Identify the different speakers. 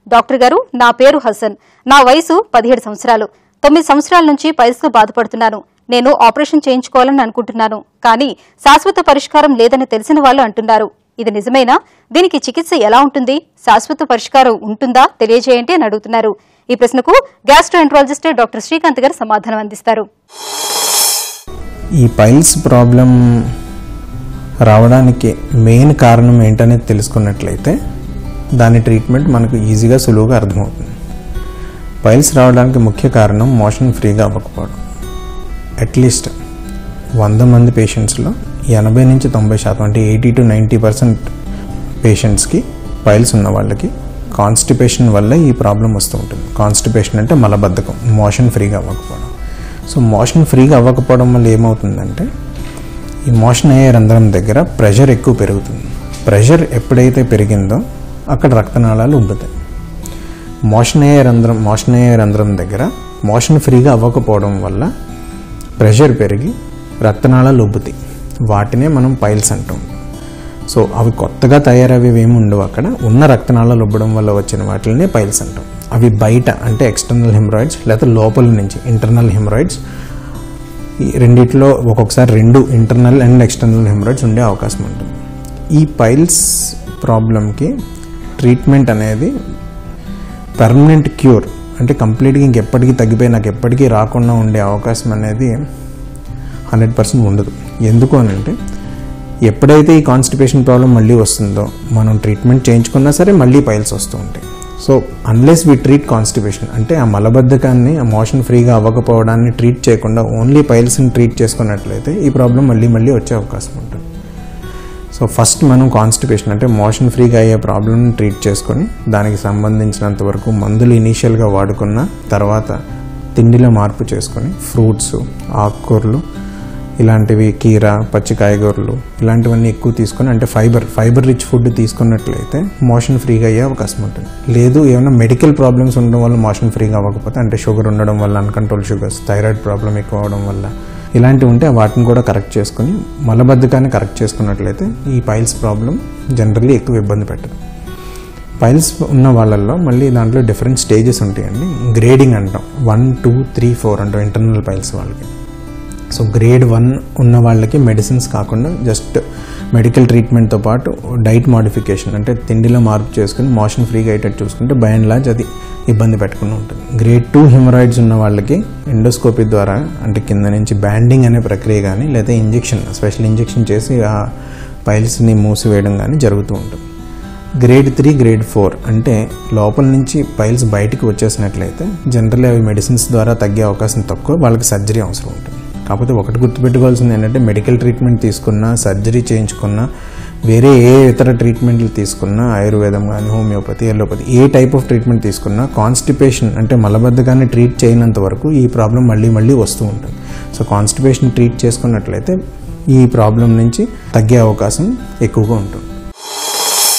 Speaker 1: Doctor గారు, నా పేరు హసన్. నా వయసు 17 సంవత్సరాలు. 9 సంవత్సరాల నుంచి పైల్స్తో బాధపడుతున్నాను. నేను ఆపరేషన్ చేయించుకోవాలని అనుకుంటున్నాను, కానీ శాశ్వత పరిష్కారం లేదని తెలిసిన వాళ్ళు అంటున్నారు. ఇది నిజమేనా? దీనికి చికిత్స ఎలా ఉంటుంది? శాశ్వత పరిష్కారం ఉంటుందా? తెలియజేయండి అని అడుగుతున్నారు. ఈ ప్రశ్నకు గ్యాస్ట్రోఎంట్రాలజిస్ట్ డాక్టర్ శ్రీకాంత్ గారు సమాధానం అందిస్తారు.
Speaker 2: ఈ పైల్స్ ప్రాబ్లం రావడానికి మెయిన్ కారణం ఏంటనేది తెలుసుకున్నట్లయితే దాని ట్రీట్మెంట్ మనకు ఈజీగా సులువుగా అర్థమవుతుంది. పైల్స్ రావడానికి ముఖ్య కారణం మోషన్ ఫ్రీగా అవ్వకపోవడం. అట్లీస్ట్ 100 మంది పేషెంట్స్లో 80 నుంచి 90% అంటే 80 to 90% పేషెంట్స్కి పైల్స్ ఉన్న వాళ్ళకి కాన్స్టిపేషన్ వల్ల ఈ ప్రాబ్లం వస్తూ ఉంటుంది. కాన్స్టిపేషన్ అంటే మలబద్ధకం, మోషన్ ఫ్రీగా అవ్వకపోవడం. సో మోషన్ ఫ్రీగా అవ్వకపోవడం వల్ల ఏమవుతుందంటే ఈ మోషన్ అయ్యే రంధ్రం దగ్గర ప్రెషర్ ఎక్కువ పెరుగుతుంది. ప్రెషర్ ఎప్పుడైతే పెరిగిందో అక్కడ రక్తనాళాలు ఉబ్బుతాయి. మోషన్ అయ్యే రంధ్రం దగ్గర మోషన్ ఫ్రీగా అవ్వకపోవడం వల్ల ప్రెషర్ పెరిగి రక్తనాళాలు ఉబ్బుతాయి. వాటినే మనం పైల్స్ అంటాం. సో అవి కొత్తగా తయారవి ఏమి ఉండవు. అక్కడ ఉన్న రక్తనాళాలు ఉబ్బడం వల్ల వచ్చిన వాటినే పైల్స్ అంటాం. అవి బయట అంటే ఎక్స్టర్నల్ హెమరాయిడ్స్ లేదా లోపల నుంచి ఇంటర్నల్ హెమరాయిడ్స్, ఈ రెండిట్లో ఒక్కొక్కసారి 2 ఇంటర్నల్ అండ్ ఎక్స్టర్నల్ హెమరాయిడ్స్ ఉండే అవకాశం ఉంటుంది. ఈ పైల్స్ ప్రాబ్లంకి ట్రీట్మెంట్ అనేది పర్మనెంట్ క్యూర్ అంటే కంప్లీట్గా ఇంకెప్పటికీ తగ్గిపోయి నాకు ఎప్పటికీ రాకుండా ఉండే అవకాశం అనేది 100% ఉండదు. ఎందుకు అని అంటే ఎప్పుడైతే ఈ కాన్స్టిపేషన్ ప్రాబ్లం మళ్ళీ వస్తుందో మనం ట్రీట్మెంట్ చేయించుకున్నా సరే మళ్ళీ పైల్స్ వస్తూ ఉంటాయి. So unless we treat constipation అంటే ఆ మలబద్ధకాన్ని, ఆ మోషన్ ఫ్రీగా అవ్వకపోవడాన్ని ట్రీట్ చేయకుండా ఓన్లీ పైల్స్ని ట్రీట్ చేసుకున్నట్లయితే ఈ ప్రాబ్లం మళ్ళీ వచ్చే అవకాశం ఉంటుంది. సో ఫస్ట్ మనం కాన్స్టిపేషన్ అంటే మోషన్ ఫ్రీగా అయ్యే ప్రాబ్లమ్ని ట్రీట్ చేసుకొని దానికి సంబంధించినంత వరకు మందులు ఇనీషియల్గా వాడుకున్న తర్వాత తిండిలో మార్పు చేసుకొని ఫ్రూట్స్, ఆకుకూరలు ఇలాంటివి, కీర, పచ్చి కాయగూరలు ఇలాంటివన్నీ ఎక్కువ తీసుకొని అంటే ఫైబర్ రిచ్ ఫుడ్ తీసుకున్నట్లయితే మోషన్ ఫ్రీగా అయ్యే అవకాశం ఉంటుంది. లేదు ఏమైనా మెడికల్ ప్రాబ్లమ్స్ ఉండడం వల్ల మోషన్ ఫ్రీగా అవ్వకపోతే అంటే షుగర్ ఉండడం వల్ల, అన్కంట్రోల్ షుగర్స్, థైరాయిడ్ ప్రాబ్లం ఎక్కువ అవడం వల్ల ఇలాంటివి ఉంటే వాటిని కూడా కరెక్ట్ చేసుకుని మలబద్ధకాన్ని కరెక్ట్ చేసుకున్నట్లయితే ఈ పైల్స్ ప్రాబ్లం జనరల్లీ ఎక్కువ ఇబ్బంది పెట్టదు. పైల్స్ ఉన్న వాళ్ళల్లో మళ్ళీ దాంట్లో డిఫరెంట్ స్టేజెస్ ఉంటాయండి. గ్రేడింగ్ అంటాం. 1, 2, 3, 4 అంటాం ఇంటర్నల్ పైల్స్ వాళ్ళకి. సో గ్రేడ్ 1 ఉన్న వాళ్ళకి మెడిసిన్స్ కాకుండా జస్ట్ మెడికల్ ట్రీట్మెంట్తో పాటు డైట్ మోడిఫికేషన్ అంటే తిండిలో మార్పు చేసుకుని మోషన్ ఫ్రీగా అయ్యేటట్టు చూసుకుంటే బై అండ్ లార్జ్ అది ఇబ్బంది పెట్టకుండా ఉంటుంది. గ్రేడ్ 2 హెమరాయిడ్స్ ఉన్న వాళ్ళకి ఎండోస్కోపీ ద్వారా అంటే కింద నుంచి బ్యాండింగ్ అనే ప్రక్రియ కానీ లేదా స్పెషల్ ఇంజెక్షన్ చేసి ఆ పైల్స్ని మూసివేయడం కానీ జరుగుతూ ఉంటుంది. గ్రేడ్ 3, గ్రేడ్ 4 అంటే లోపల నుంచి పైల్స్ బయటికి వచ్చేసినట్లయితే జనరల్లీ అవి మెడిసిన్స్ ద్వారా తగ్గే అవకాశం తక్కువ, వాళ్ళకి సర్జరీ అవసరం ఉంటుంది. కాకపోతే ఒకటి గుర్తుపెట్టుకోవాల్సింది ఏంటంటే మెడికల్ ట్రీట్మెంట్ తీసుకున్నా, సర్జరీ చేయించుకున్నా, వేరే ఏ ఇతర ట్రీట్మెంట్లు తీసుకున్నా, ఆయుర్వేదం కానీ, homeopathy, allopathy A type of treatment తీసుకున్నా కాన్స్టిపేషన్ అంటే మలబద్ధకాన్ని ట్రీట్ చేయనంత వరకు ఈ ప్రాబ్లం మళ్ళీ వస్తూ ఉంటుంది. సో కాన్స్టిపేషన్ ట్రీట్ చేసుకున్నట్లయితే ఈ ప్రాబ్లం నుంచి తగ్గే అవకాశం ఎక్కువగా ఉంటుంది.